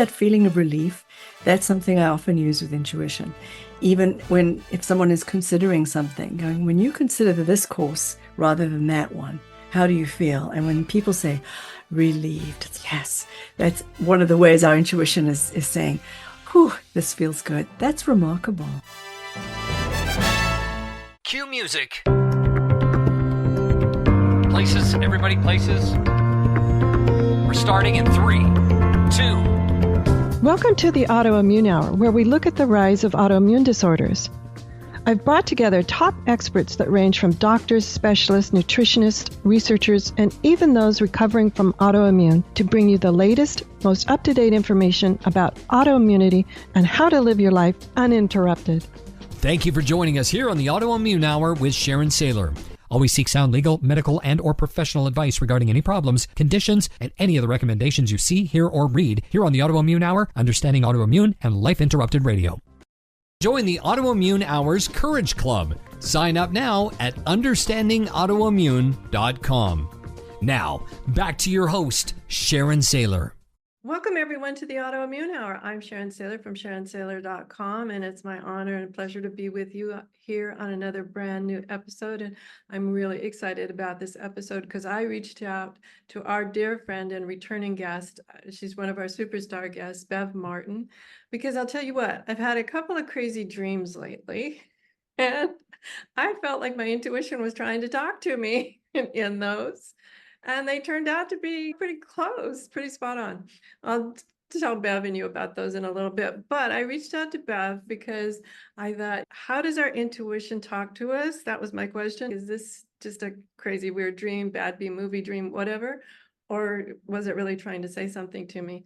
that feeling of relief, that's something I often use with intuition. Even if someone is considering something, going, when you consider this course rather than that one, how do you feel? And when people say, relieved, yes, that's one of the ways our intuition is saying, whew, this feels good. That's remarkable. Cue music. Places, everybody, places. We're starting in 3, 2. Welcome to the Autoimmune Hour, where we look at the rise of autoimmune disorders. I've brought together top experts that range from doctors, specialists, nutritionists, researchers, and even those recovering from autoimmune to bring you the latest, most up-to-date information about autoimmunity and how to live your life uninterrupted. Thank you for joining us here on the Autoimmune Hour with Sharon Sayler. Always seek sound legal, medical, and or professional advice regarding any problems, conditions, and any of the recommendations you see, hear, or read here on the Autoimmune Hour, Understanding Autoimmune, and Life Interrupted Radio. Join the Autoimmune Hour's Courage Club. Sign up now at understandingautoimmune.com. Now, back to your host, Sharon Sayler. Welcome, everyone, to the Autoimmune Hour. I'm Sharon Sayler from SharonSayler.com, and it's my honor and pleasure to be with you here on another brand new episode. And I'm really excited about this episode because I reached out to our dear friend and returning guest. She's one of our superstar guests, Bev Martin, because I'll tell you what, I've had a couple of crazy dreams lately, and I felt like my intuition was trying to talk to me in those. And they turned out to be pretty close, pretty spot on. I'll tell Bev and you about those in a little bit. But I reached out to Bev because I thought, how does our intuition talk to us? That was my question. Is this just a crazy, weird dream, bad B-movie dream, whatever? Or was it really trying to say something to me?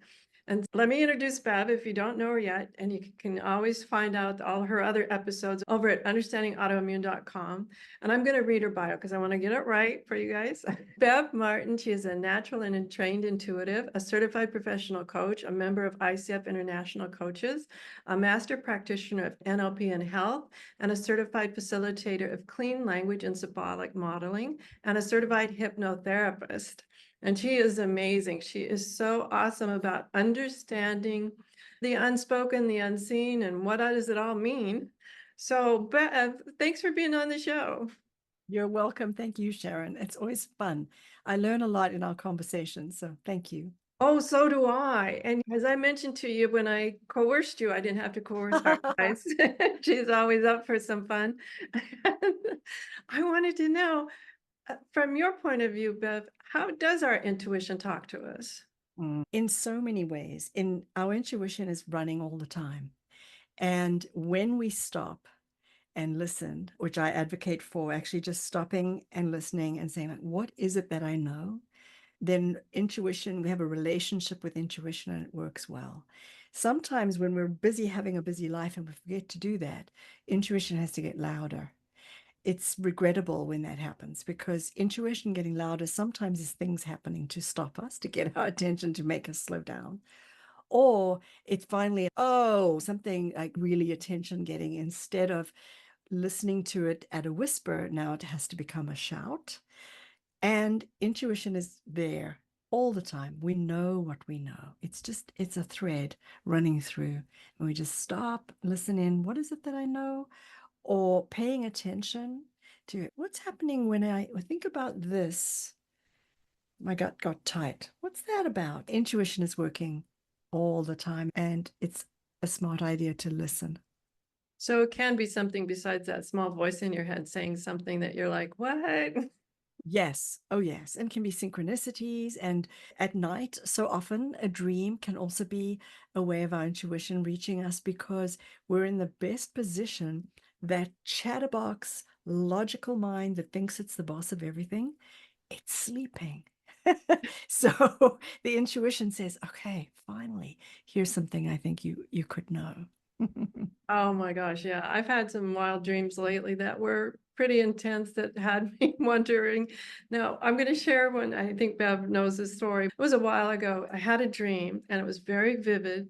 And let me introduce Bev if you don't know her yet. And you can always find out all her other episodes over at understandingautoimmune.com. And I'm going to read her bio because I want to get it right for you guys. Bev Martin, she is a natural and trained intuitive, a certified professional coach, a member of ICF International Coaches, a master practitioner of NLP and health, and a certified facilitator of clean language and symbolic modeling, and a certified hypnotherapist. And she is amazing. She is so awesome about understanding the unspoken, the unseen, and what does it all mean. So, Bev, thanks for being on the show. You're welcome. Thank you, Sharon. It's always fun. I learn a lot in our conversations, so thank you. Oh, so do I. And as I mentioned to you, when I coerced you, I didn't have to coerce her, guys. She's always up for some fun. I wanted to know, from your point of view, Bev, how does our intuition talk to us? In so many ways. Our intuition is running all the time. And when we stop and listen, which I advocate for, actually just stopping and listening and saying, like, what is it that I know? Then intuition, we have a relationship with intuition and it works well. Sometimes when we're busy having a busy life and we forget to do that, intuition has to get louder. It's regrettable when that happens because intuition getting louder sometimes is things happening to stop us, to get our attention, to make us slow down. Or it's finally, something like really attention getting, instead of listening to it at a whisper, now it has to become a shout. And intuition is there all the time. We know what we know. It's a thread running through. And we just stop, listen in. What is it that I know? Or paying attention to what's happening when I think about this. My gut got tight. What's that about? Intuition is working all the time, and it's a smart idea to listen. So it can be something besides that small voice in your head saying something that you're like, what? Yes. Oh, yes. And can be synchronicities. And at night, so often a dream can also be a way of our intuition reaching us because we're in the best position. That chatterbox, logical mind that thinks it's the boss of everything, it's sleeping. So the intuition says, okay, finally, here's something I think you could know. Oh my gosh, yeah. I've had some wild dreams lately that were pretty intense that had me wondering. Now, I'm going to share one. I think Bev knows this story. It was a while ago. I had a dream and it was very vivid.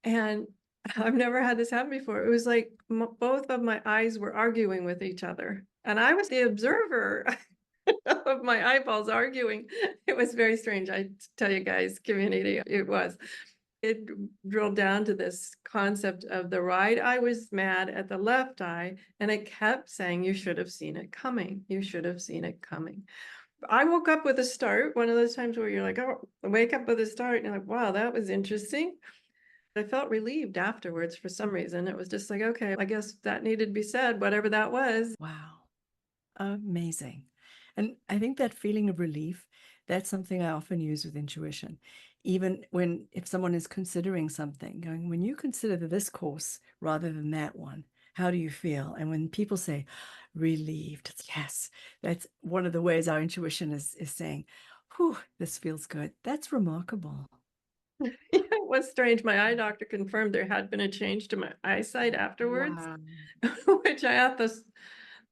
And I've never had this happen before. It was like both of my eyes were arguing with each other. And I was the observer of my eyeballs arguing. It was very strange. I tell you guys, community, it was. It drilled down to this concept of the right eye was mad at the left eye, and it kept saying, you should have seen it coming. You should have seen it coming. I woke up with a start, one of those times where you're like, oh, wake up with a start. And you're like, wow, that was interesting. I felt relieved afterwards for some reason. It was just like, okay, I guess that needed to be said, whatever that was. Wow. Amazing. And I think that feeling of relief, that's something I often use with intuition. Even when, if someone is considering something, going, when you consider this course rather than that one, how do you feel? And when people say relieved, it's yes, that's one of the ways our intuition is saying, whew, this feels good. That's remarkable. Yeah, it was strange. My eye doctor confirmed there had been a change to my eyesight afterwards, Wow. which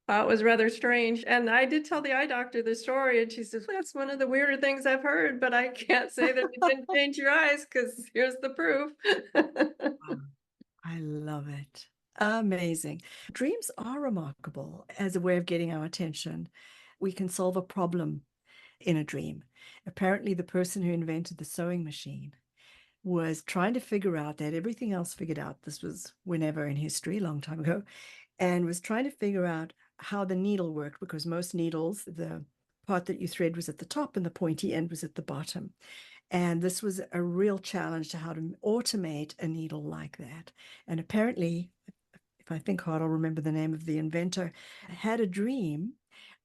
thought was rather strange. And I did tell the eye doctor the story, and she says, that's one of the weirder things I've heard, but I can't say that it didn't change your eyes because here's the proof. Wow. I love it. Amazing. Dreams are remarkable as a way of getting our attention. We can solve a problem in a dream. Apparently, the person who invented the sewing machine was trying to figure out, that everything else figured out. This was whenever in history, a long time ago, and was trying to figure out how the needle worked, because most needles, the part that you thread was at the top and the pointy end was at the bottom. And this was a real challenge to how to automate a needle like that. And apparently, if I think hard, I'll remember the name of the inventor, had a dream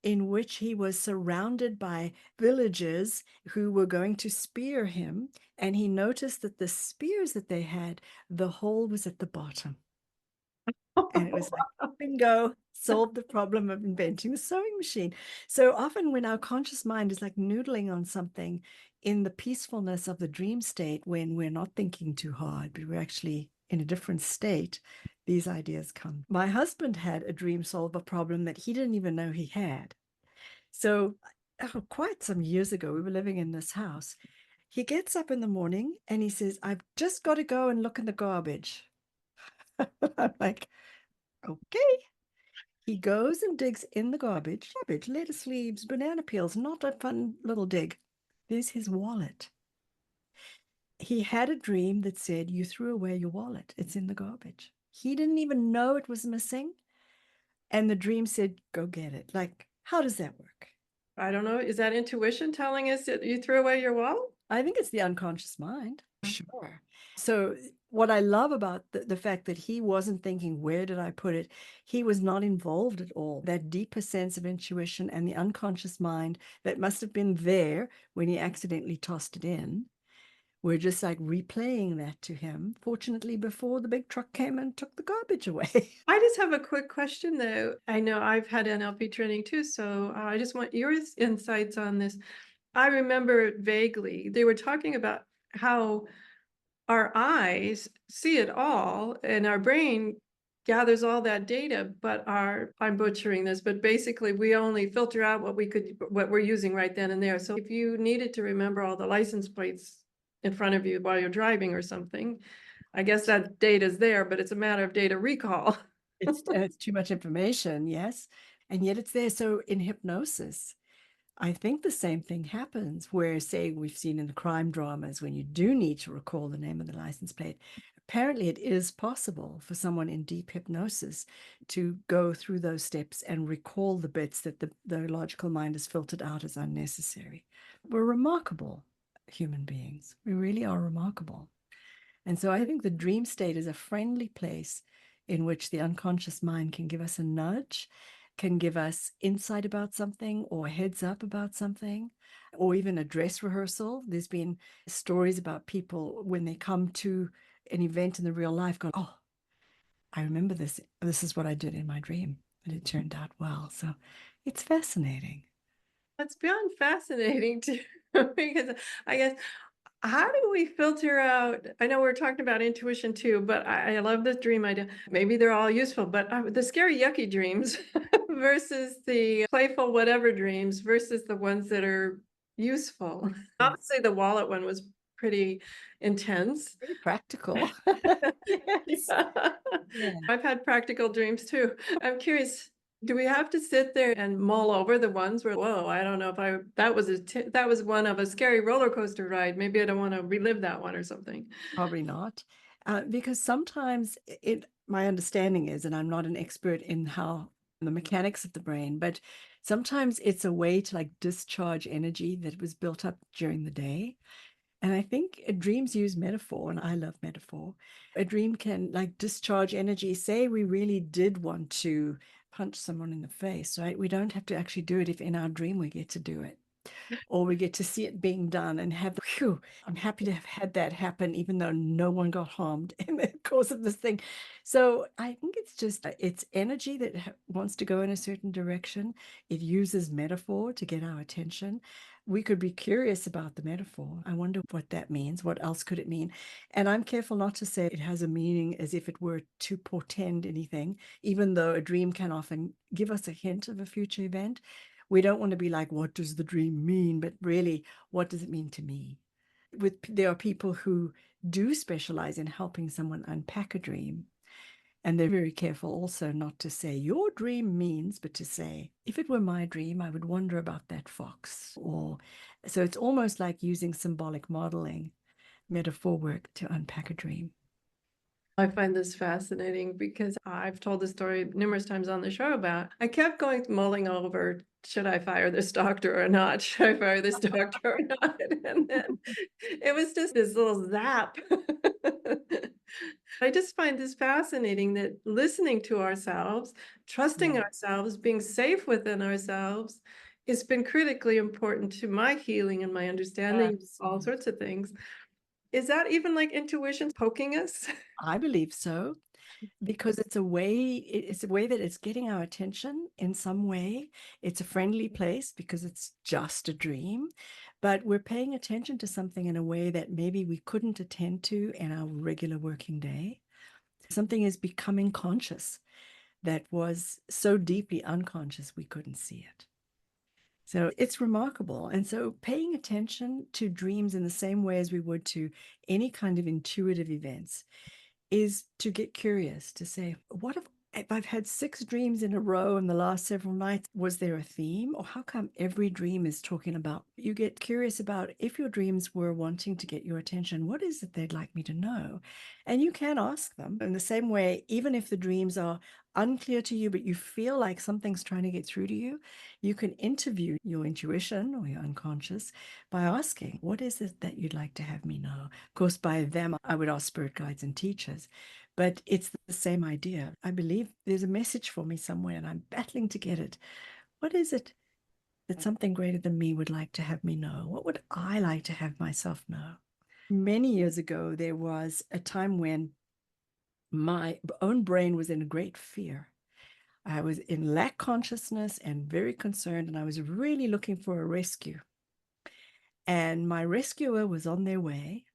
in which he was surrounded by villagers who were going to spear him. And he noticed that the spears that they had, the hole was at the bottom. And it was like, bingo, solved the problem of inventing the sewing machine. So often when our conscious mind is like noodling on something in the peacefulness of the dream state, when we're not thinking too hard, but we're actually in a different state, these ideas come. My husband had a dream solve a problem that he didn't even know he had. So quite some years ago, we were living in this house. He gets up in the morning and he says, I've just got to go and look in the garbage. I'm like, okay. He goes and digs in the garbage, lettuce leaves, banana peels, not a fun little dig. There's his wallet. He had a dream that said, you threw away your wallet. It's in the garbage. He didn't even know it was missing. And the dream said, go get it. Like, how does that work? I don't know. Is that intuition telling us that you threw away your wallet? I think it's the unconscious mind. Sure. So what I love about the fact that he wasn't thinking, where did I put it? He was not involved at all. That deeper sense of intuition and the unconscious mind that must have been there when he accidentally tossed it in. We're just like replaying that to him, fortunately, before the big truck came and took the garbage away. I just have a quick question though. I know I've had NLP training too, so I just want your insights on this. I remember vaguely, they were talking about how our eyes see it all and our brain gathers all that data, but I'm butchering this, but basically we only filter out what we're using right then and there. So if you needed to remember all the license plates in front of you while you're driving or something, I guess that data is there, but it's a matter of data recall. It's too much information, yes. And yet it's there. So in hypnosis, I think the same thing happens where, say, we've seen in the crime dramas when you do need to recall the name of the license plate. Apparently, it is possible for someone in deep hypnosis to go through those steps and recall the bits that the logical mind has filtered out as unnecessary. We're remarkable human beings. We really are remarkable. And so I think the dream state is a friendly place in which the unconscious mind can give us a nudge, can give us insight about something or heads up about something, or even a dress rehearsal. There's been stories about people when they come to an event in the real life going, oh, I remember this. This is what I did in my dream. And it turned out well. So it's fascinating. It's beyond fascinating too, because I guess how do we filter out? I know we're talking about intuition too, but I love this dream idea. Maybe they're all useful, but the scary, yucky dreams versus the playful, whatever dreams versus the ones that are useful. Obviously, the wallet one was pretty intense. Pretty practical. Yes. Yeah. Yeah. I've had practical dreams too. I'm curious, Do we have to sit there and mull over the ones where, whoa, I don't know if that was one of a scary roller coaster ride. Maybe I don't want to relive that one or something. Probably not. Because sometimes my understanding is, and I'm not an expert in how the mechanics of the brain, but sometimes it's a way to like discharge energy that was built up during the day. And I think dreams use metaphor, and I love metaphor. A dream can like discharge energy. Say we really did want to punch someone in the face, right? We don't have to actually do it if in our dream we get to do it, or we get to see it being done and have, whew, I'm happy to have had that happen, even though no one got harmed in the course of this thing. So I think it's just, it's energy that wants to go in a certain direction. It uses metaphor to get our attention. We could be curious about the metaphor. I wonder what that means. What else could it mean? And I'm careful not to say it has a meaning as if it were to portend anything, even though a dream can often give us a hint of a future event. We don't want to be like, what does the dream mean? But really, what does it mean to me? There are people who do specialize in helping someone unpack a dream. And they're very careful also not to say your dream means, but to say, if it were my dream, I would wonder about that fox. Or so it's almost like using symbolic modeling, metaphor work to unpack a dream. I find this fascinating because I've told the story numerous times on the show about I kept going mulling over, should I fire this doctor or not? Should I fire this doctor or not? And then it was just this little zap. I just find this fascinating that listening to ourselves, trusting Yeah. ourselves, being safe within ourselves has been critically important to my healing and my understanding of all Absolutely. sorts of things. Is that even like intuition poking us? I believe so. Because it's a way that it's getting our attention in some way. It's a friendly place because it's just a dream, but we're paying attention to something in a way that maybe we couldn't attend to in our regular working day. Something is becoming conscious that was so deeply unconscious we couldn't see it. So it's remarkable. And so paying attention to dreams in the same way as we would to any kind of intuitive events is to get curious, to say, what if I've had 6 dreams in a row in the last several nights? Was there a theme? Or how come every dream is talking about? You get curious about if your dreams were wanting to get your attention, what is it they'd like me to know? And you can ask them in the same way, even if the dreams are unclear to you, but you feel like something's trying to get through to you, you can interview your intuition or your unconscious by asking, what is it that you'd like to have me know? Of course, by them, I would ask spirit guides and teachers, but it's the same idea. I believe there's a message for me somewhere and I'm battling to get it. What is it that something greater than me would like to have me know? What would I like to have myself know? Many years ago, there was a time when my own brain was in great fear. I was in lack consciousness and very concerned, and I was really looking for a rescue. And my rescuer was on their way.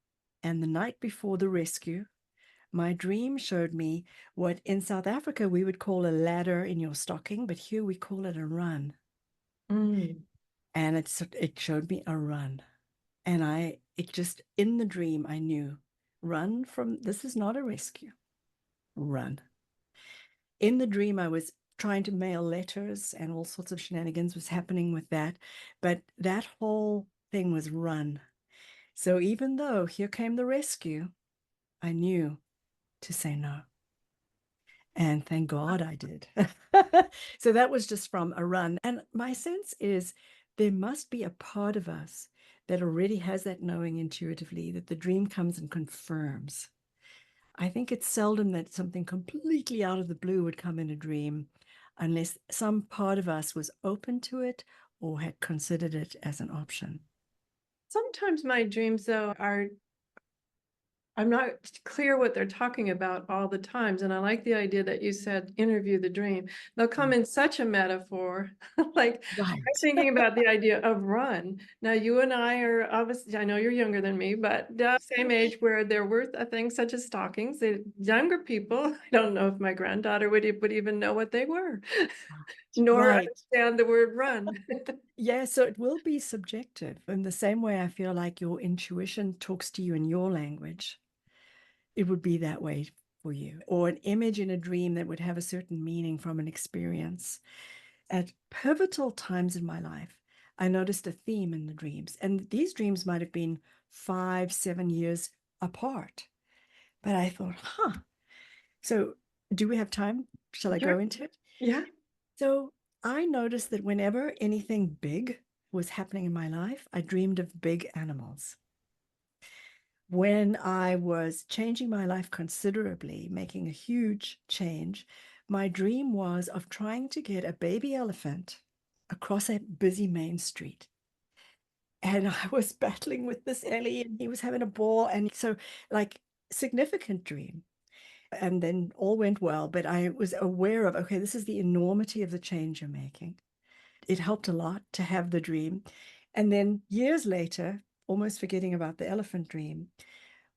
And the night before the rescue, my dream showed me what in South Africa we would call a ladder in your stocking, but here we call it a run. Mm. And it showed me a run. And it just, in the dream, I knew, run from, this is not a rescue, run. In the dream, I was trying to mail letters and all sorts of shenanigans was happening with that. But that whole thing was run. So even though here came the rescue, I knew to say no. And thank God I did. So that was just from a run. And my sense is there must be a part of us that already has that knowing intuitively that the dream comes and confirms. I think it's seldom that something completely out of the blue would come in a dream unless some part of us was open to it or had considered it as an option. Sometimes my dreams, though, are I'm not clear what they're talking about all the times. And I like the idea that you said, interview the dream. They'll come in such a metaphor. Like I'm Right. thinking about the idea of run. Now, you and I are obviously, I know you're younger than me, but same age where there were things such as stockings. The younger people, I don't know if my granddaughter would even know what they were, nor Right. understand the word run. Yeah, so it will be subjective. In the same way, I feel like your intuition talks to you in your language. It would be that way for you, or an image in a dream that would have a certain meaning from an experience. At pivotal times in my life, I noticed a theme in the dreams, and these dreams might have been 5, 7 years apart. But I thought, so do we have time? Shall I Sure. go into it? Yeah. So I noticed that whenever anything big was happening in my life, I dreamed of big animals. When I was changing my life considerably, making a huge change, my dream was of trying to get a baby elephant across a busy main street. And I was battling with this Ellie, and he was having a ball. And so, like, significant dream. And then all went well, but I was aware of, okay, this is the enormity of the change you're making. It helped a lot to have the dream. And then years later, almost forgetting about the elephant dream,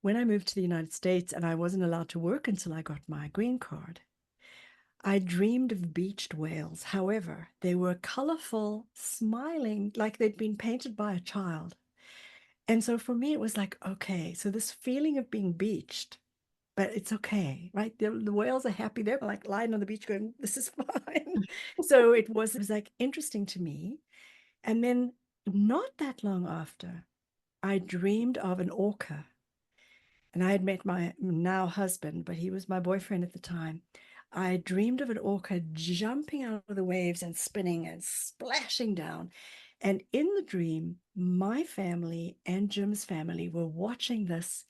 when I moved to the United States and I wasn't allowed to work until I got my green card, I dreamed of beached whales. However, they were colorful, smiling, like they'd been painted by a child. And so for me, it was like, okay, so this feeling of being beached, but it's okay, right? The whales are happy. They're like lying on the beach going, this is fine. So it was like interesting to me. And then not that long after, I dreamed of an orca. And I had met my now husband, but he was my boyfriend at the time. I dreamed of an orca jumping out of the waves and spinning and splashing down. And in the dream, my family and Jim's family were watching this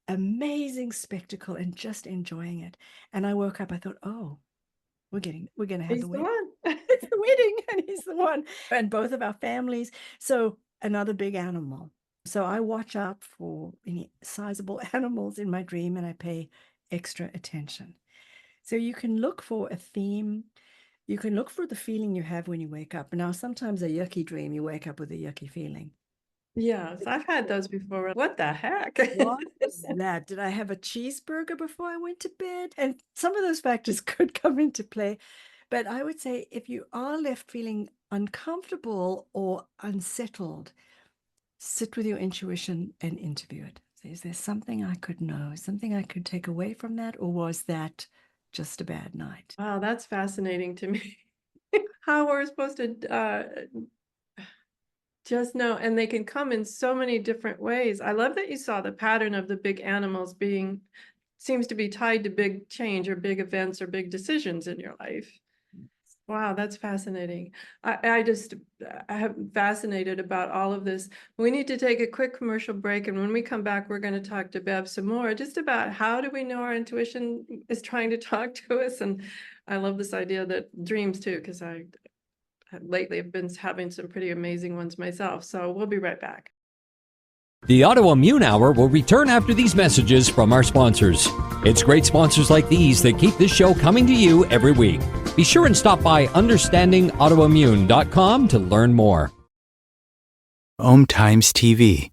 amazing spectacle and just enjoying it. And I woke up, I thought, oh, we're going to have He's the the wedding. one. It's the wedding, and he's the one. And both of our families. So another big animal. So I watch out for any sizable animals in my dream, and I pay extra attention. So you can look for a theme. You can look for the feeling you have when you wake up. Now, sometimes a yucky dream, you wake up with a yucky feeling. Yes, I've had those before. What the heck? What was that? Did I have a cheeseburger before I went to bed? And some of those factors could come into play. But I would say if you are left feeling uncomfortable or unsettled, sit with your intuition and interview it. Is there something I could know, something I could take away from that, or was that just a bad night? Wow, that's fascinating to me. How we're supposed to just know, and they can come in so many different ways. I love that you saw the pattern of the big animals seems to be tied to big change or big events or big decisions in your life. Wow, that's fascinating. I am fascinated about all of this. We need to take a quick commercial break, and when we come back, we're going to talk to Bev some more just about how do we know our intuition is trying to talk to us. And I love this idea that dreams too, because I lately have been having some pretty amazing ones myself. So we'll be right back. The Autoimmune Hour will return after these messages from our sponsors. It's great sponsors like these that keep this show coming to you every week. Be sure and stop by understandingautoimmune.com to learn more. Times TV.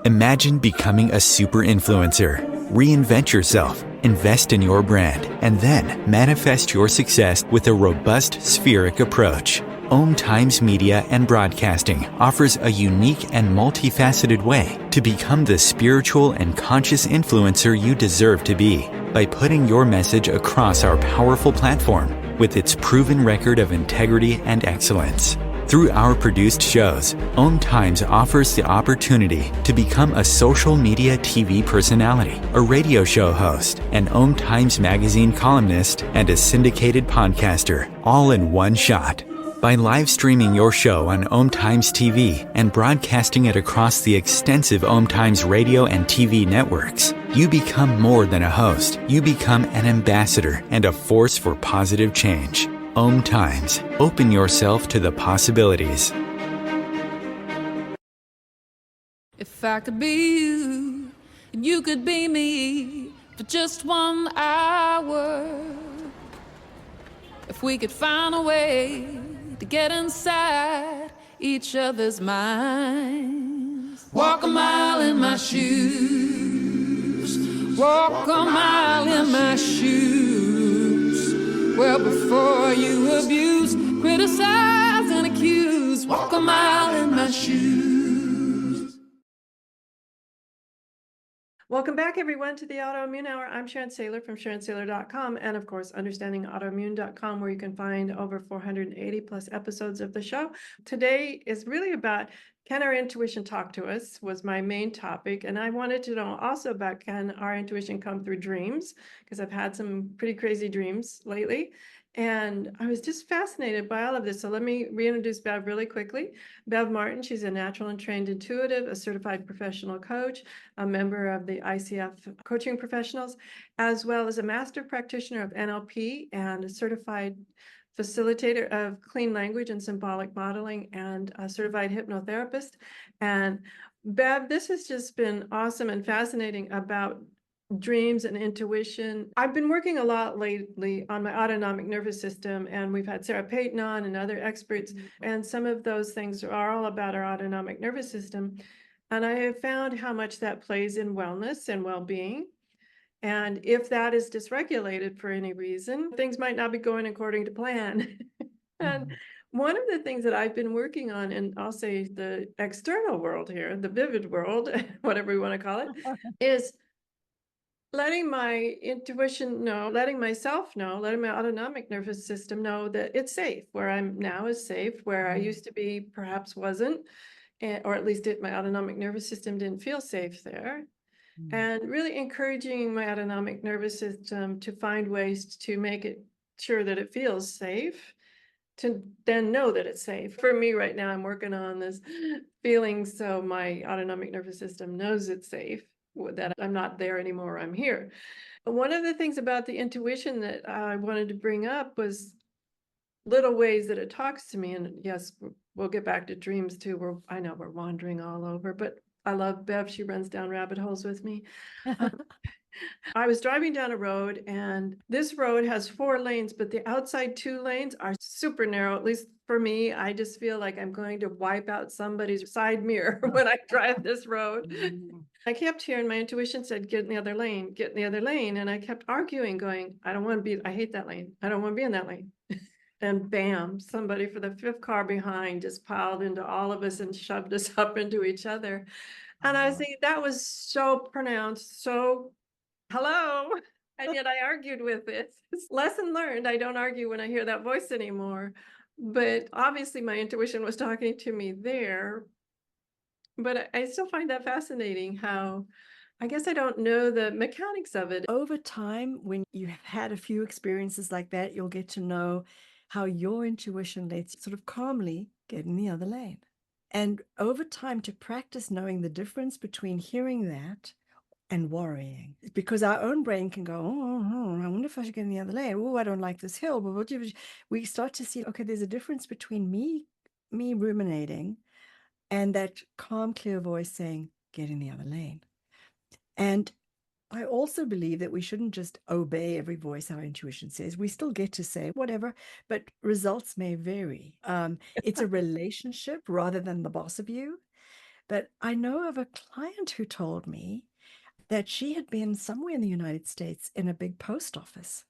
Imagine becoming a super influencer. Reinvent yourself, invest in your brand, and then manifest your success with a robust spheric approach. Times Media and Broadcasting offers a unique and multifaceted way to become the spiritual and conscious influencer you deserve to be by putting your message across our powerful platform with its proven record of integrity and excellence. Through our produced shows, Times offers the opportunity to become a social media TV personality, a radio show host, an Times magazine columnist, and a syndicated podcaster, all in one shot. By live streaming your show on Times TV and broadcasting it across the extensive Times radio and TV networks, you become more than a host. You become an ambassador and a force for positive change. Times. Open yourself to the possibilities. If I could be you, and you could be me for just 1 hour. If we could find a way to get inside each other's minds. Walk a mile in my shoes. Walk a mile in my shoes. Well, before you abuse, criticize, and accuse, walk a mile in my shoes. Welcome back, everyone, to the Autoimmune Hour. I'm Sharon Sayler from SharonSayler.com, and of course, understandingautoimmune.com, where you can find over 480 plus episodes of the show. Today is really about, can our intuition talk to us, was my main topic. And I wanted to know also about, can our intuition come through dreams? Because I've had some pretty crazy dreams lately. And I was just fascinated by all of this. So let me reintroduce Bev really quickly. Bev Martin, she's a natural and trained intuitive, a certified professional coach, a member of the ICF coaching professionals, as well as a master practitioner of NLP and a certified facilitator of clean language and symbolic modeling, and a certified hypnotherapist. And Bev, this has just been awesome and fascinating about dreams and intuition. I've been working a lot lately on my autonomic nervous system, and we've had Sarah Payton on and other experts, and some of those things are all about our autonomic nervous system. And I have found how much that plays in wellness and well-being. And if that is dysregulated for any reason, things might not be going according to plan. And one of the things that I've been working on, and I'll say the external world here, the vivid world, whatever we want to call it, is letting my intuition know, letting myself know, letting my autonomic nervous system know that it's safe. Where I'm now is safe, where I used to be perhaps wasn't, or at least my autonomic nervous system didn't feel safe there. And really encouraging my autonomic nervous system to find ways to make it sure that it feels safe, to then know that it's safe. For me right now, I'm working on this feeling so my autonomic nervous system knows it's safe, that I'm not there anymore, I'm here. One of the things about the intuition that I wanted to bring up was little ways that it talks to me. And yes, we'll get back to dreams too. I know we're wandering all over, but I love Bev. She runs down rabbit holes with me. I was driving down a road, and this road has 4 lanes, but the outside 2 lanes are super narrow. At least for me, I just feel like I'm going to wipe out somebody's side mirror when I drive this road. I kept hearing my intuition said, get in the other lane, get in the other lane. And I kept arguing, going, I don't want to be, I hate that lane. I don't want to be in that lane. And bam, somebody for the 5th car behind just piled into all of us and shoved us up into each other. And I was thinking, that was so pronounced, so hello. And yet I argued with it. Lesson learned. I don't argue when I hear that voice anymore. But obviously my intuition was talking to me there. But I still find that fascinating how, I guess I don't know the mechanics of it. Over time, when you have had a few experiences like that, you'll get to know how your intuition lets you sort of calmly get in the other lane. And over time, to practice knowing the difference between hearing that and worrying, because our own brain can go, I wonder if I should get in the other lane. Oh, I don't like this hill. But we start to see, okay, there's a difference between me ruminating and that calm, clear voice saying, get in the other lane. And I also believe that we shouldn't just obey every voice our intuition says. We still get to say whatever, but results may vary. It's a relationship rather than the boss of you. But I know of a client who told me that she had been somewhere in the United States in a big post office,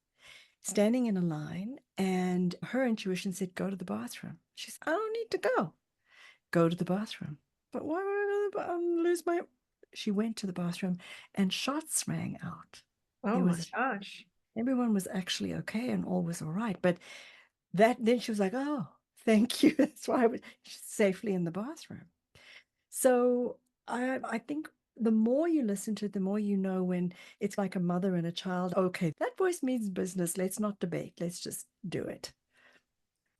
standing in a line, and her intuition said, go to the bathroom. She said, I don't need to go. Go to the bathroom. But why would I go to the bathroom? Lose my... She went to the bathroom and shots rang out. Oh my gosh. Everyone was actually okay and all was all right. But then she was like, oh, thank you. That's why I was safely in the bathroom. So I think the more you listen to it, the more you know when it's like a mother and a child. Okay, that voice means business. Let's not debate. Let's just do it.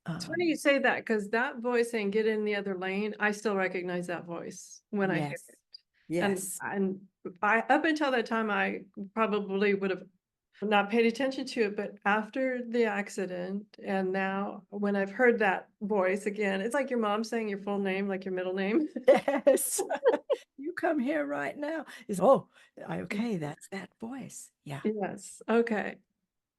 It's funny you say that, because that voice saying get in the other lane, I still recognize that voice when I hear it. Yes. And I, up until that time, I probably would have not paid attention to it, but after the accident, and now when I've heard that voice again, it's like your mom saying your full name, like your middle name. Yes. You come here right now. Okay, that's that voice. Yeah. Yes. Okay.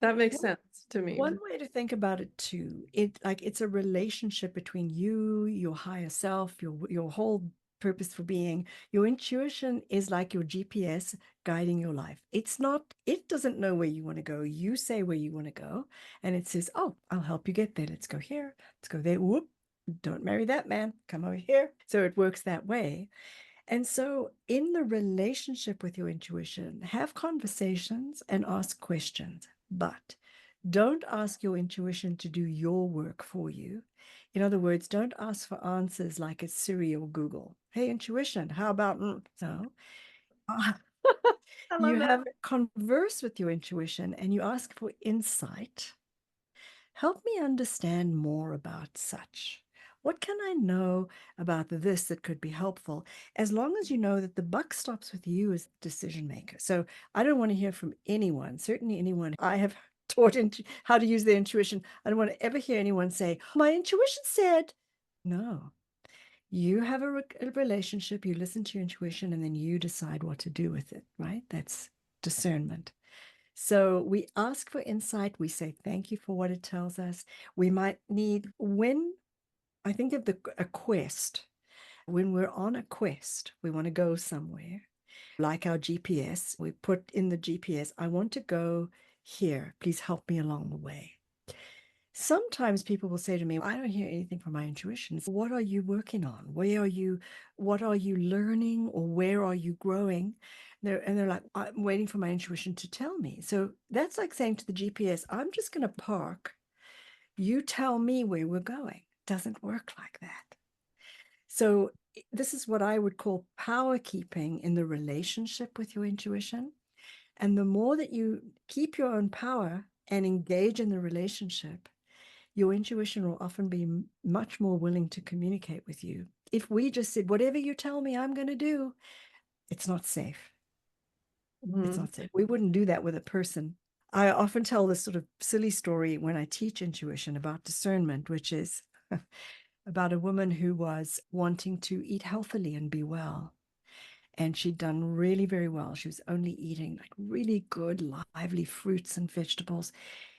That makes sense to me. One way to think about it too, it's a relationship between you, your higher self, your whole purpose for being. Your intuition is like your GPS guiding your life. It doesn't know where you want to go. You say where you want to go, and it says, oh, I'll help you get there. Let's go here. Let's go there. Whoop, don't marry that man. Come over here. So it works that way. And so, in the relationship with your intuition, have conversations and ask questions, but don't ask your intuition to do your work for you. In other words, don't ask for answers like it's Siri or Google. Hey, intuition, how about so? I You love that. have converse with your intuition and you ask for insight. Help me understand more about such. What can I know about this that could be helpful? As long as you know that the buck stops with you as the decision maker. So I don't want to hear from anyone, certainly anyone I have taught how to use their intuition. I don't want to ever hear anyone say, my intuition said, no. You have a relationship, you listen to your intuition, and then you decide what to do with it, right? That's discernment. So we ask for insight. We say thank you for what it tells us. We might need, when I think of a quest, when we're on a quest, we want to go somewhere, like our GPS. We put in the GPS, I want to go here. Please help me along the way. Sometimes people will say to me, I don't hear anything from my intuition. What are you working on? What are you learning, or where are you growing? They're like, I'm waiting for my intuition to tell me. So that's like saying to the GPS, I'm just going to park. You tell me where we're going. Doesn't work like that. So this is what I would call power keeping in the relationship with your intuition. And the more that you keep your own power and engage in the relationship, your intuition will often be much more willing to communicate with you. If we just said, whatever you tell me, I'm going to do, it's not safe. It's Mhm. not safe. We wouldn't do that with a person. I often tell this sort of silly story when I teach intuition about discernment, which is about a woman who was wanting to eat healthily and be well. And she'd done really very well. She was only eating like really good, lively fruits and vegetables.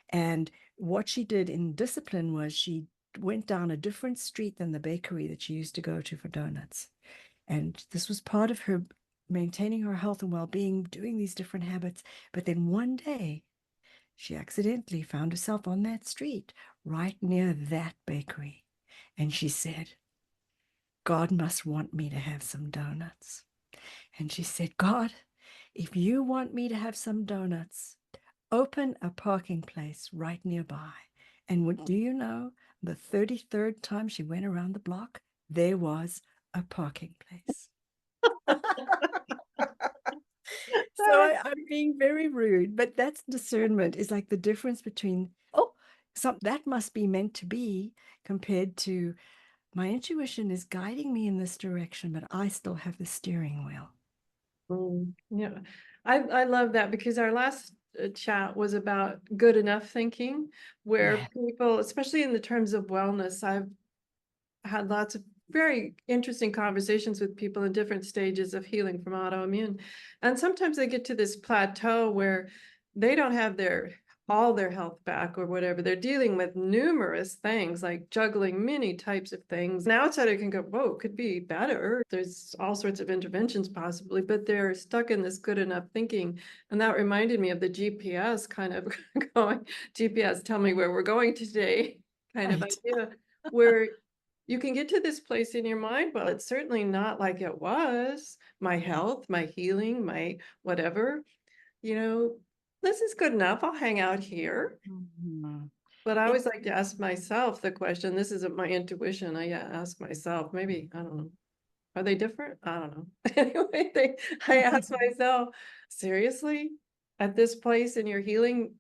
And what she did in discipline was she went down a different street than the bakery that she used to go to for donuts. And this was part of her maintaining her health and well-being, doing these different habits. But then one day, she accidentally found herself on that street right near that bakery. And she said, God must want me to have some donuts. And she said, God, if you want me to have some donuts, open a parking place right nearby. And what do you know? The 33rd time she went around the block, there was a parking place. So I'm being very rude, but that's discernment, is like the difference between, oh, that must be meant to be, compared to my intuition is guiding me in this direction, but I still have the steering wheel. Yeah, I love that, because our last chat was about good enough thinking, where Yeah. people, especially in the terms of wellness, I've had lots of very interesting conversations with people in different stages of healing from autoimmune. And sometimes they get to this plateau where they don't have all their health back or whatever. They're dealing with numerous things, like juggling many types of things. An outsider can go, whoa, could be better. There's all sorts of interventions possibly, but they're stuck in this good enough thinking. And that reminded me of the GPS kind of going, GPS, tell me where we're going today kind of Right. idea, where you can get to this place in your mind, well, it's certainly not like it was. My health, my healing, my whatever, you know, this is good enough. I'll hang out here. Mhm. But I It, always like to ask myself the question. This isn't my intuition. I ask myself, maybe, I don't know. Are they different? I don't know. Anyway, I ask myself, seriously, at this place in your healing,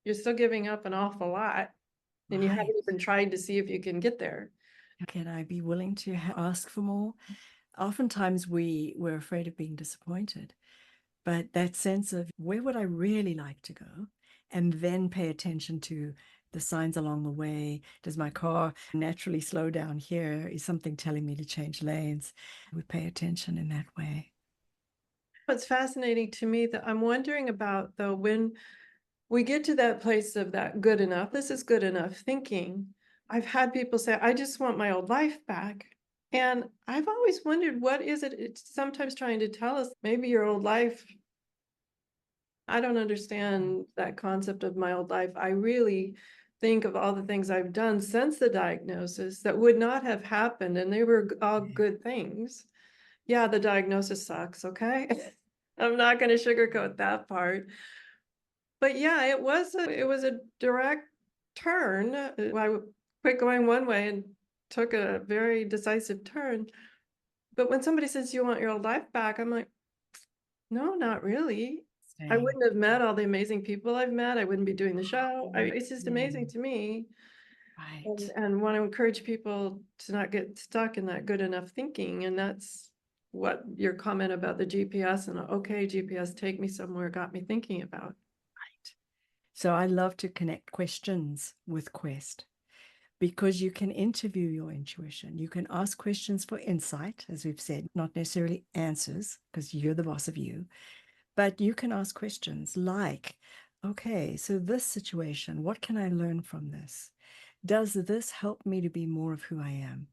you're still giving up an awful lot, and you right. haven't even tried to see if you can get there. Can I be willing to ask for more? Oftentimes we're afraid of being disappointed, but that sense of where would I really like to go? And then pay attention to the signs along the way. Does my car naturally slow down here? Is something telling me to change lanes? We pay attention in that way. What's fascinating to me that I'm wondering about, though, when we get to that place of that good enough, this is good enough thinking. I've had people say, I just want my old life back. And I've always wondered, what is it? It's sometimes trying to tell us, maybe your old life. I don't understand that concept of my old life. I really think of all the things I've done since the diagnosis that would not have happened, and they were all good things. Yeah, the diagnosis sucks, okay? I'm not going to sugarcoat that part. But yeah, it was a direct turn. I quit going one way and took a very decisive turn. But when somebody says you want your life back, I'm like, no, not really. I Staying. wouldn't have met all the amazing people I've met. I wouldn't be doing the show. Mm, It's just yeah, amazing to me. right. And want to encourage people to not get stuck in that good enough thinking. And that's what your comment about the GPS and okay, GPS, take me somewhere got me thinking about. So I love to connect questions with quest because you can interview your intuition. You can ask questions for insight, as we've said, not necessarily answers, because you're the boss of you, but you can ask questions like, okay, so this situation, what can I learn from this? Does this help me to be more of who I am?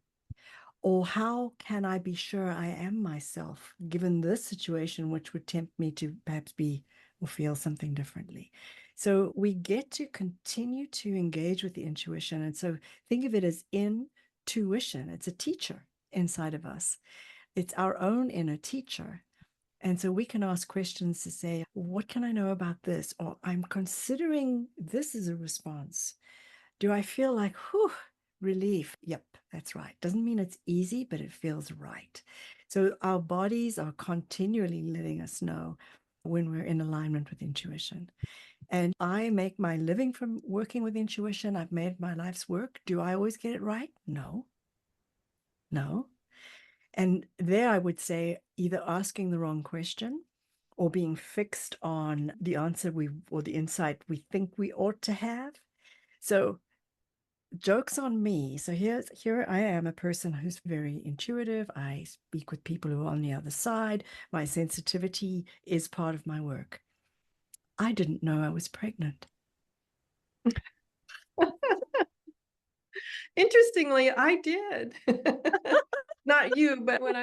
Or how can I be sure I am myself given this situation, which would tempt me to perhaps be or feel something differently? So we get to continue to engage with the intuition. And so think of it as intuition. It's a teacher inside of us, it's our own inner teacher. And so we can ask questions to say, what can I know about this? Or I'm considering this as a response. Do I feel like, whew, relief? Yep, that's right. Doesn't mean it's easy, but it feels right. So our bodies are continually letting us know when we're in alignment with intuition. And I make my living from working with intuition. I've made my life's work. Do I always get it right? No, no. And there I would say either asking the wrong question or being fixed on the answer we or the insight we think we ought to have. So joke's on me. So here I am, a person who's very intuitive. I speak with people who are on the other side. My sensitivity is part of my work. I didn't know I was pregnant. Interestingly, I did. Not you, but when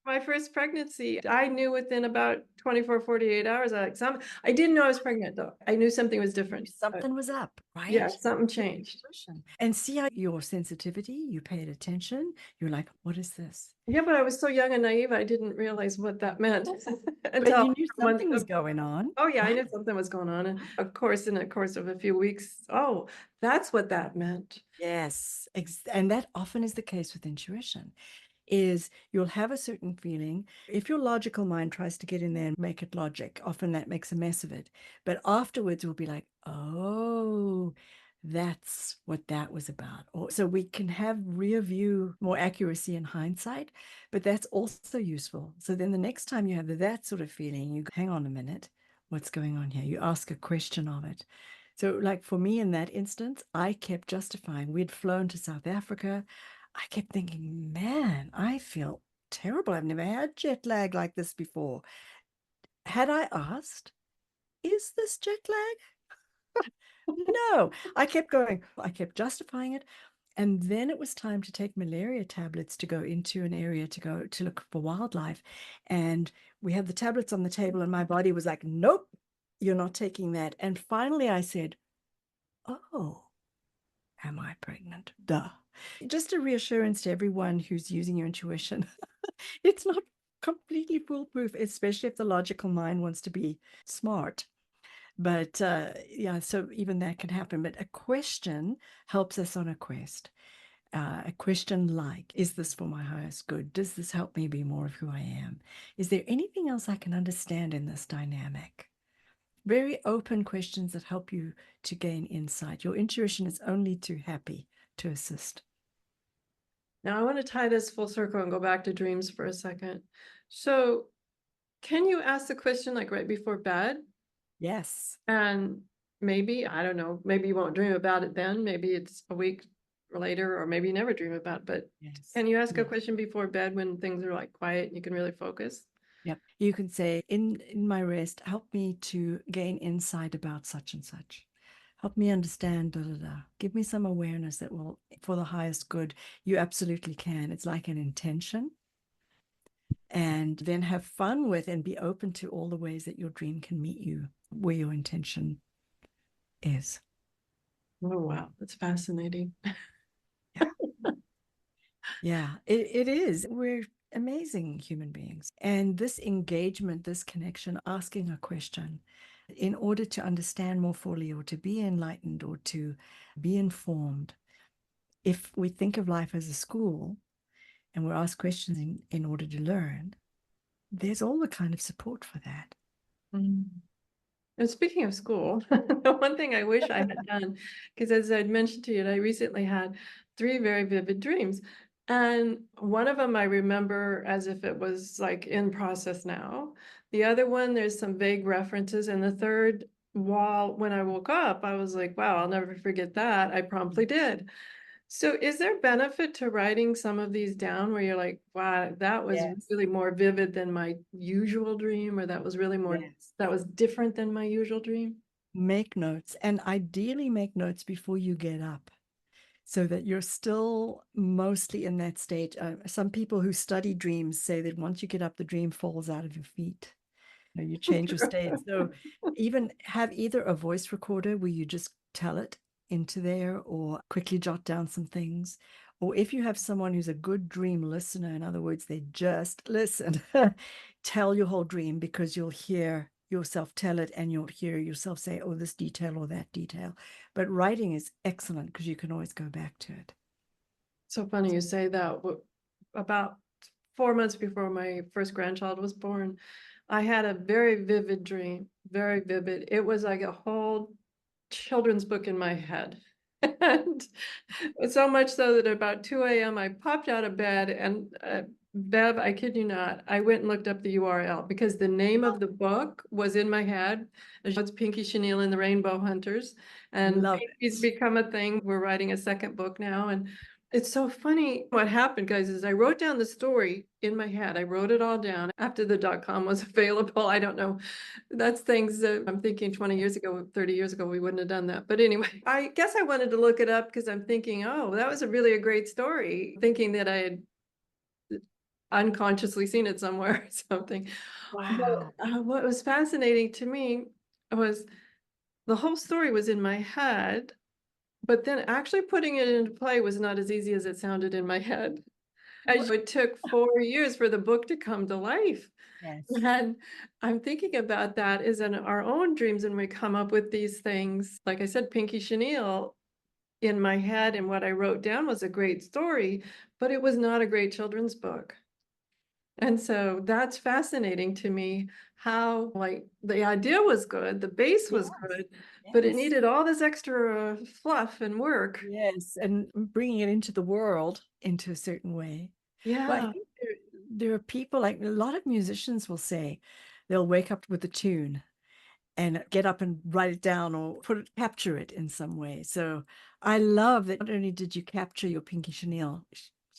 my first pregnancy, I knew within about 24, 48 hours, I didn't know I was pregnant though. I knew something was different. Something was up, Yeah, right? something changed. And see how your sensitivity, you paid attention. You're like, what is this? Yeah, but I was so young and naive, I didn't realize what that meant But until you knew something was going on. oh yeah, I Right? knew something was going on. And of course, in the course of a few weeks, oh, that's what that meant. Yes. And that often is the case with intuition. Is you'll have a certain feeling. If your logical mind tries to get in there and make it logic, often that makes a mess of it. But afterwards, we'll be like, oh, that's what that was about. Or so we can have rear view, more accuracy in hindsight, but that's also useful. So then the next time you have that sort of feeling, you go, hang on a minute, what's going on here? You ask a question of it. So, like for me in that instance, I kept justifying. We'd flown to South Africa. I kept thinking, man, I feel terrible. I've never had jet lag like this before. Had I asked, is this jet lag? No, I kept going. I kept justifying it. And then it was time to take malaria tablets to go into an area to go to look for wildlife. And we had the tablets on the table, and my body was like, nope, you're not taking that. And finally I said, oh, am I pregnant? Duh. Just a reassurance to everyone who's using your intuition. It's not completely foolproof, especially if the logical mind wants to be smart. But yeah, so even that can happen. But a question helps us on a quest. A question like, is this for my highest good? Does this help me be more of who I am? Is there anything else I can understand in this dynamic? Very open questions that help you to gain insight. Your intuition is only too happy to assist. Now I want to tie this full circle and go back to dreams for a second. So can you ask the question like right before bed? Yes. And maybe, I don't know, maybe you won't dream about it then. Maybe it's a week later, or maybe you never dream about it. But Yes. can you ask a Yes. question before bed when things are like quiet and you can really focus? Yep. You can say, in my rest, help me to gain insight about such and such. Help me understand, da, da, da. Give me some awareness that will, for the highest good. You absolutely can. It's like an intention. And then have fun with and be open to all the ways that your dream can meet you where your intention is. Oh, wow. That's fascinating. Yeah. Yeah, it is. We're amazing human beings. And this engagement, this connection, asking a question in order to understand more fully or to be enlightened or to be informed. If we think of life as a school and we're asked questions in order to learn, there's all the kind of support for that. Mm. And speaking of school, the one thing I wish I had done, because as I'd mentioned to you, I recently had 3 very vivid dreams. And one of them I remember as if it was like in process now. The other one, there's some vague references. And the third, when I woke up, I was like, wow, I'll never forget that. I promptly did. So is there benefit to writing some of these down where you're like, wow, that was Yes. really more vivid than my usual dream, or that was really Yes. that was different than my usual dream? Make notes, and ideally make notes before you get up so that you're still mostly in that state. Some people who study dreams say that once you get up, the dream falls out of your feet. You change your state. So even have either a voice recorder where you just tell it into there or quickly jot down some things. Or if you have someone who's a good dream listener, in other words, they just listen, tell your whole dream because you'll hear yourself tell it and you'll hear yourself say, oh, this detail or that detail. But writing is excellent because you can always go back to it. So funny you say that. About 4 months before my first grandchild was born, I had a very vivid dream, very vivid. It was like a whole children's book in my head. And so much so that about 2 a.m. I popped out of bed and Bev, I kid you not, I went and looked up the URL because the name of the book was in my head. It's Pinky Chenille and the Rainbow Hunters. And Love Pinky's it. become a thing. We're writing a second book now. And it's so funny. What happened, guys, is I wrote down the story in my head. I wrote it all down after the .com was available. I don't know. That's things that I'm thinking 20 years ago, 30 years ago, we wouldn't have done that. But anyway, I guess I wanted to look it up because I'm thinking, oh, that was a great story, thinking that I had unconsciously seen it somewhere or something. Wow. But what was fascinating to me was the whole story was in my head, but then actually putting it into play was not as easy as it sounded in my head. It took 4 years for the book to come to life. Yes. And I'm thinking about that is in our own dreams when we come up with these things. Like I said, Pinky Chenille in my head and what I wrote down was a great story, but it was not a great children's book. And so that's fascinating to me how like the idea was good, the base was Yes. good, but it Yes. needed all this extra fluff and work. Yes, and bringing it into the world into a certain way. Well, I Yeah, think there are people like a lot of musicians will say they'll wake up with a tune and get up and write it down or capture it in some way. So I love that not only did you capture your Pinky Chenille,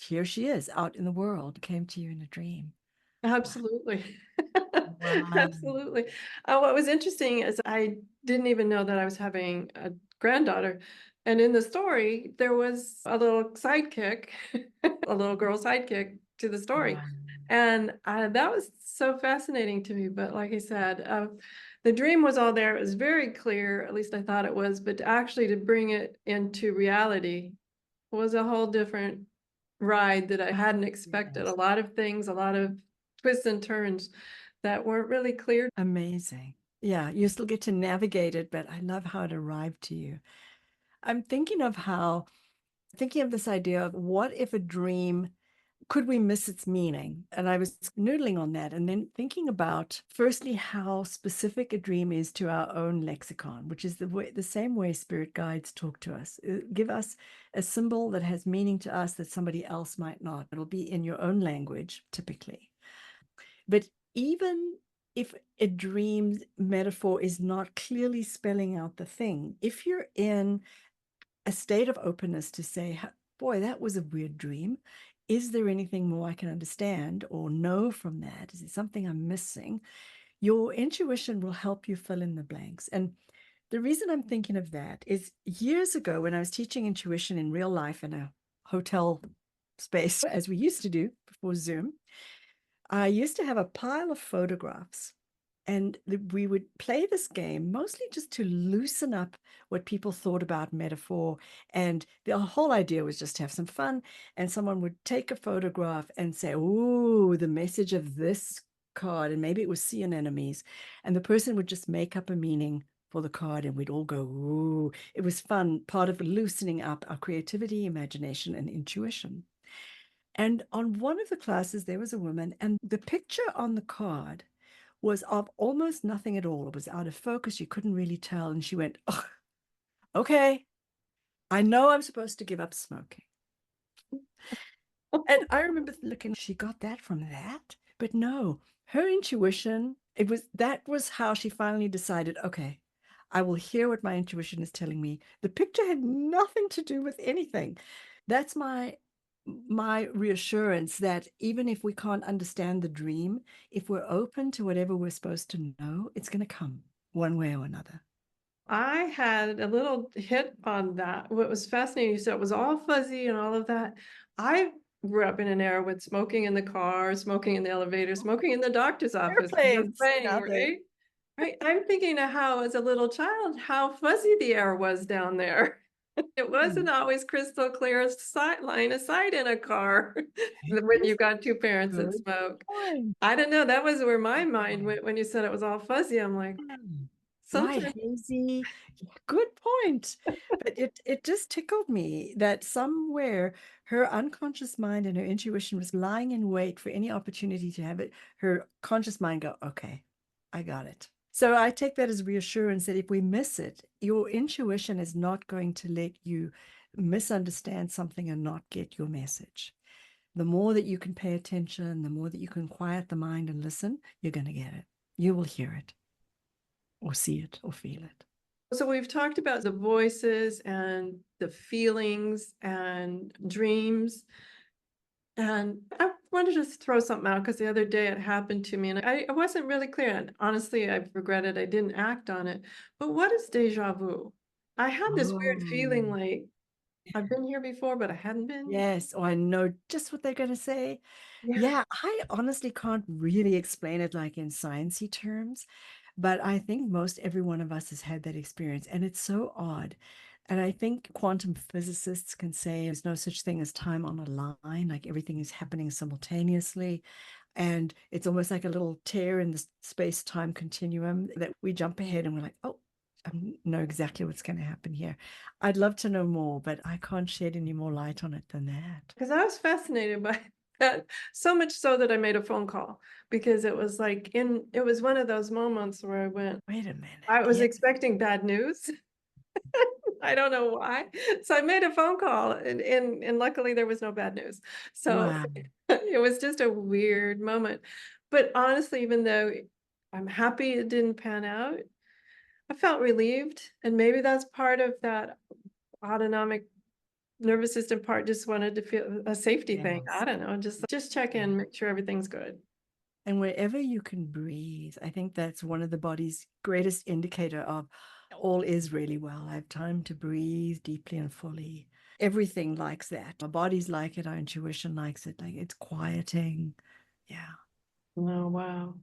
here she is out in the world, came to you in a dream. Wow. absolutely. Wow. Absolutely. What was interesting is I didn't even know that I was having a granddaughter. And in the story, there was a little sidekick, a little girl sidekick to the story. Wow. And that was so fascinating to me. But like I said, the dream was all there. It was very clear, at least I thought it was, but actually to bring it into reality was a whole different ride that I hadn't expected. A Yes. lot of things, a lot of twists and turns that weren't really clear. Amazing. Yeah, you still get to navigate it, but I love how it arrived to you. I'm thinking of this idea of what if a dream, could we miss its meaning? And I was noodling on that and then thinking about firstly how specific a dream is to our own lexicon, which is the same way spirit guides talk to us. Give us a symbol that has meaning to us that somebody else might not. It'll be in your own language typically. But even if a dream metaphor is not clearly spelling out the thing, if you're in a state of openness to say, boy, that was a weird dream. Is there anything more I can understand or know from that? Is there something I'm missing? Your intuition will help you fill in the blanks. And the reason I'm thinking of that is years ago when I was teaching intuition in real life in a hotel space, as we used to do before Zoom, I used to have a pile of photographs And we would play this game mostly just to loosen up what people thought about metaphor. And the whole idea was just to have some fun. And someone would take a photograph and say, "Ooh, the message of this card." And maybe it was sea anemones. And the person would just make up a meaning for the card, and we'd all go, "Ooh." It was fun, part of loosening up our creativity, imagination, and intuition. And on one of the classes, there was a woman, and the picture on the card was of almost nothing at all. It was out of focus. You couldn't really tell. And she went, "Oh, okay, I know I'm supposed to give up smoking." And I remember looking, she got that from that. But no, her intuition, that was how she finally decided, okay, I will hear what my intuition is telling me. The picture had nothing to do with anything. That's my reassurance that even if we can't understand the dream, if we're open to whatever we're supposed to know, it's going to come one way or another. I had a little hit on that. What was fascinating, you said it was all fuzzy and all of that. I grew up in an era with smoking in the car, smoking in the elevator, smoking in the doctor's office, the Airplanes and thing, others. right? Right. I'm thinking of how, as a little child, how fuzzy the air was down there. It wasn't always crystal clear line of sight in a car when you got two parents that Good smoke. point. I don't know. That was where my mind went when you said it was all fuzzy. I'm like, Right, sometimes. hazy. Yeah, good point. But it just tickled me that somewhere her unconscious mind and her intuition was lying in wait for any opportunity to have it, her conscious mind go, okay, I got it. So I take that as reassurance that if we miss it, your intuition is not going to let you misunderstand something and not get your message. The more that you can pay attention, the more that you can quiet the mind and listen, you're going to get it. You will hear it or see it or feel it. So we've talked about the voices and the feelings and dreams. And I wanted to throw something out because the other day it happened to me and I wasn't really clear. And honestly, I regretted I didn't act on it. But what is deja vu? I had this weird feeling Oh, like I've been here before, but I hadn't been. yes. Oh, I know just what they're going to say. Yeah. Yeah, I honestly can't really explain it like in sciencey terms, but I think most every one of us has had that experience, and it's so odd. And I think quantum physicists can say there's no such thing as time on a line, like everything is happening simultaneously. And it's almost like a little tear in the space-time continuum that we jump ahead and we're like, oh, I know exactly what's going to happen here. I'd love to know more, but I can't shed any more light on it than that. Because I was fascinated by that, so much so that I made a phone call because it was like it was one of those moments where I went, Wait a minute. I was Yeah. expecting bad news. I don't know why. So I made a phone call and luckily there was no bad news. So Wow. it was just a weird moment. But honestly, even though I'm happy it didn't pan out, I felt relieved. And maybe that's part of that autonomic nervous system part, just wanted to feel a safety thing. I Yes. don't know, just check Yeah. in, make sure everything's good. And wherever you can breathe, I think that's one of the body's greatest indicator of all is really well. I have time to breathe deeply and fully. Everything likes that. Our bodies like it, our intuition likes it. Like it's quieting. Yeah. Oh, wow.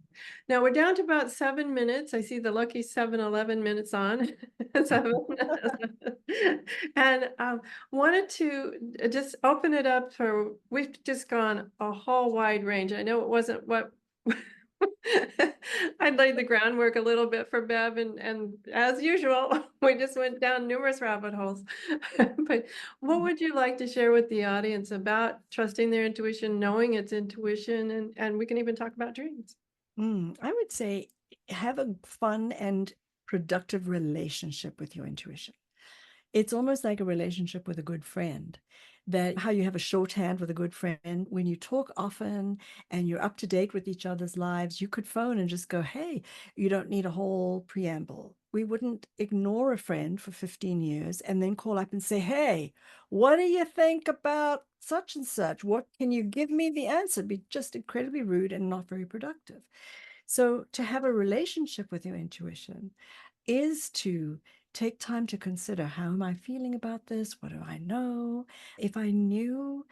Now we're down to about 7 minutes. I see the lucky 7-11 minutes on. Seven. And wanted to just open it up for, we've just gone a whole wide range. I know it wasn't what I laid the groundwork a little bit for Bev, and as usual, we just went down numerous rabbit holes. But what would you like to share with the audience about trusting their intuition, knowing it's intuition, and we can even talk about dreams? I would say have a fun and productive relationship with your intuition. It's almost like a relationship with a good friend. That how you have a shorthand with a good friend, when you talk often and you're up to date with each other's lives, you could phone and just go, hey, you don't need a whole preamble. We wouldn't ignore a friend for 15 years and then call up and say, hey, what do you think about such and such? What can you give me the answer? Be just incredibly rude and not very productive. So to have a relationship with your intuition is to take time to consider, how am I feeling about this? What do I know? If I knew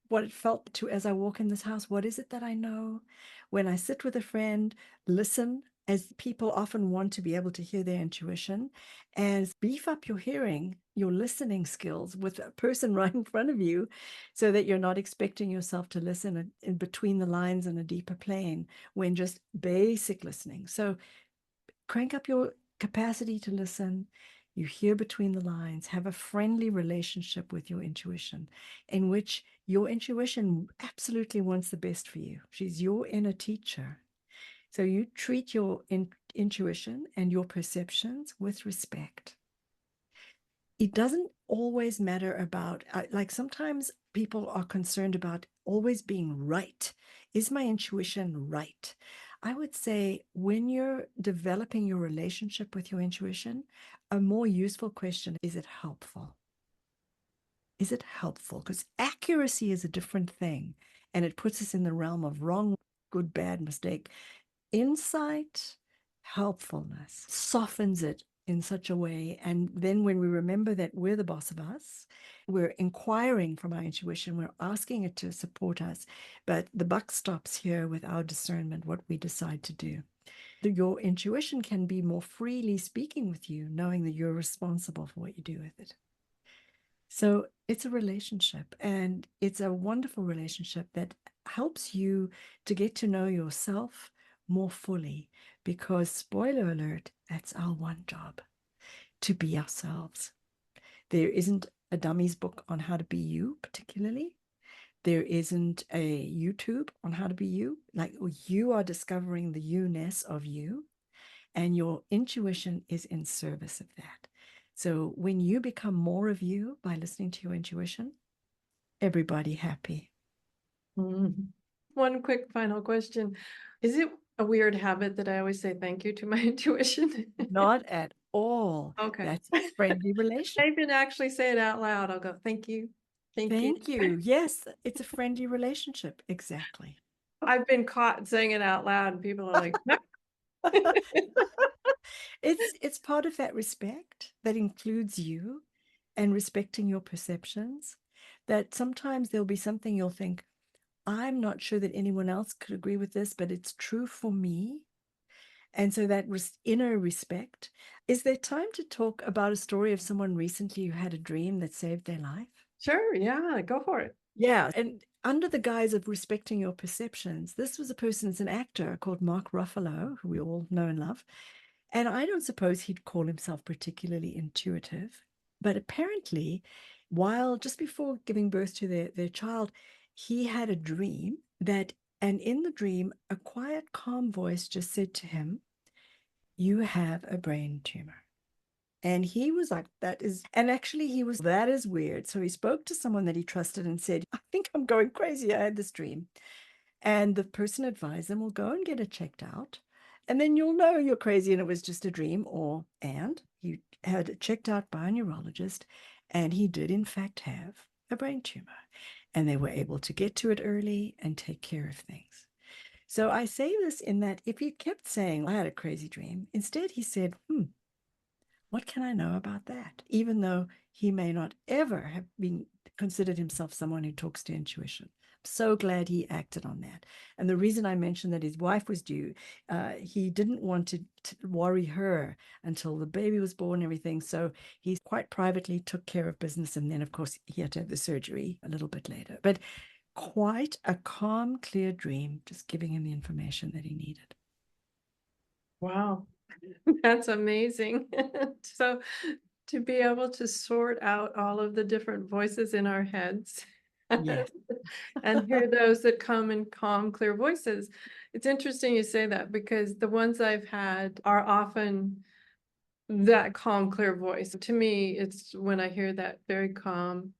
what it felt to as I walk in this house. What is it that I know? When I sit with a friend, listen, as people often want to be able to hear their intuition and beef up your hearing, your listening skills with a person right in front of you so that you're not expecting yourself to listen in between the lines on a deeper plane when just basic listening. So crank up your capacity to listen. You hear between the lines, have a friendly relationship with your intuition, in which your intuition absolutely wants the best for you. She's your inner teacher. So you treat your intuition and your perceptions with respect. It doesn't always matter about, like sometimes people are concerned about always being right. Is my intuition right? I would say when you're developing your relationship with your intuition, a more useful question is it helpful? Is it helpful? Because accuracy is a different thing, and it puts us in the realm of wrong, good, bad, mistake. Insight, helpfulness softens it in such a way. And then when we remember that we're the boss of us, we're inquiring from our intuition, we're asking it to support us. But the buck stops here with our discernment, what we decide to do. Your intuition can be more freely speaking with you, knowing that you're responsible for what you do with it. So it's a relationship, and it's a wonderful relationship that helps you to get to know yourself more fully. Because, spoiler alert, that's our one job, to be ourselves. There isn't a dummy's book on how to be you, particularly. There isn't a YouTube on how to be you. Like, you are discovering the you-ness of you, and your intuition is in service of that. So when you become more of you by listening to your intuition, everybody happy. Mhm. One quick final question. Is it a weird habit that I always say thank you to my intuition? Not at all. Okay. That's a friendly I relationship. even actually say it out loud. I'll go, thank you. Thank you. Thank you. Yes, it's a friendly relationship. Exactly. I've been caught saying it out loud, and people are like, "No." It's part of that respect that includes you and respecting your perceptions. That sometimes there'll be something you'll think, I'm not sure that anyone else could agree with this, but it's true for me. And so that inner respect. Is there time to talk about a story of someone recently who had a dream that saved their life? Sure, yeah, go for it. Yeah. And under the guise of respecting your perceptions, this was a person, it's an actor called Mark Ruffalo, who we all know and love. And I don't suppose he'd call himself particularly intuitive. But apparently, while just before giving birth to their child, he had a dream and in the dream, a quiet, calm voice just said to him, you have a brain tumor. And he was like, and actually that is weird. So he spoke to someone that he trusted and said, I think I'm going crazy. I had this dream. And the person advised them, well, go and get it checked out. And then you'll know you're crazy and it was just a dream. And he had it checked out by a neurologist, and he did, in fact, have a brain tumor. And they were able to get to it early and take care of things. So I say this in that if he kept saying, I had a crazy dream, instead he said, what can I know about that? Even though he may not ever have been considered himself someone who talks to intuition. I'm so glad he acted on that. And the reason I mentioned that his wife was due, he didn't want to worry her until the baby was born and everything. So he quite privately took care of business. And then, of course, he had to have the surgery a little bit later. But quite a calm, clear dream, just giving him the information that he needed. Wow, that's amazing. So to be able to sort out all of the different voices in our heads Yes. and hear those that come in calm, clear voices. It's interesting you say that, because the ones I've had are often that calm, clear voice. To me, it's when I hear that very calm,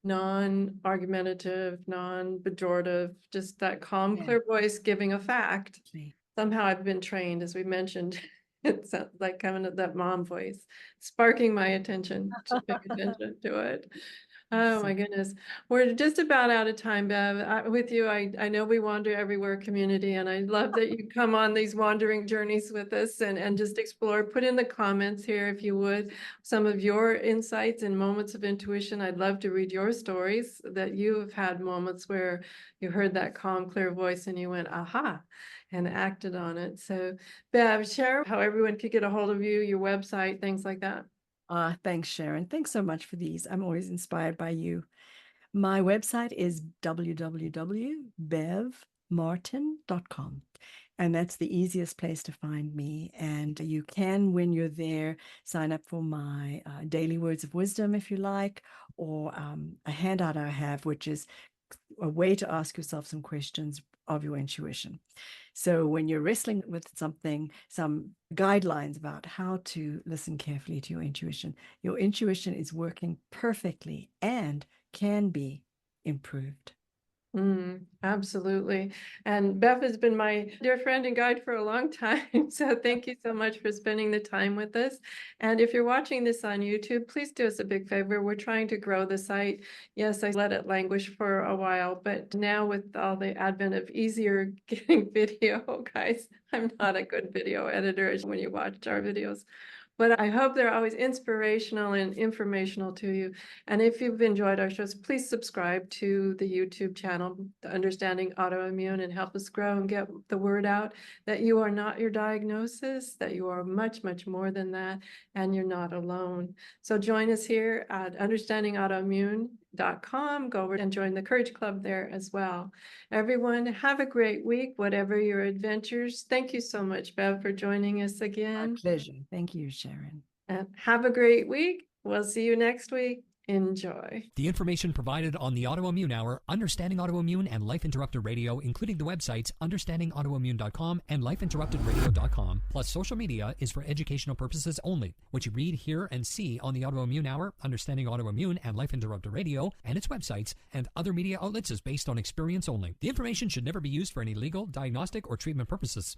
non-argumentative, non-pejorative, just that calm, Yeah. clear voice giving a fact. See. Somehow I've been trained, as we mentioned, it sounds like coming to that mom voice, sparking my attention to pay attention to it. Oh So, my goodness. We're just about out of time, Bev. With you, I know we wander everywhere community, and I love that you come on these wandering journeys with us and just explore. Put in the comments here, if you would, some of your insights and moments of intuition. I'd love to read your stories that you have had moments where you heard that calm, clear voice and you went, aha, and acted on it. So, Bev, share how everyone could get a hold of you, your website, things like that. thanks, Sharon. Thanks so much for these. I'm always inspired by you. My website is www.bevmartin.com. And that's the easiest place to find me. And you can, when you're there, sign up for my daily words of wisdom if you like, or a handout I have, which is a way to ask yourself some questions of your intuition. So when you're wrestling with something, some guidelines about how to listen carefully to your intuition is working perfectly and can be improved. Absolutely. And Bev has been my dear friend and guide for a long time. So thank you so much for spending the time with us. And if you're watching this on YouTube, please do us a big favor. We're trying to grow the site. Yes, I let it languish for a while, but now with all the advent of easier getting video, guys, I'm not a good video editor when you watch our videos. But I hope they're always inspirational and informational to you. And if you've enjoyed our shows, please subscribe to the YouTube channel, Understanding Autoimmune, and help us grow and get the word out that you are not your diagnosis, that you are much, much more than that, and you're not alone. So join us here at understandingautoimmune.com. Go over and join the Courage Club there as well. Everyone, have a great week, whatever your adventures. Thank you so much, Bev, for joining us My again. pleasure. Thank you, Sharon. And have a great week. We'll see you next week. Enjoy. The information provided on the Autoimmune Hour, Understanding Autoimmune, and Life Interrupted Radio, including the websites understandingautoimmune.com and lifeinterruptedradio.com, plus social media, is for educational purposes only. What you read, hear, and see on the Autoimmune Hour, Understanding Autoimmune, and Life Interrupted Radio, and its websites, and other media outlets is based on experience only. The information should never be used for any legal, diagnostic, or treatment purposes.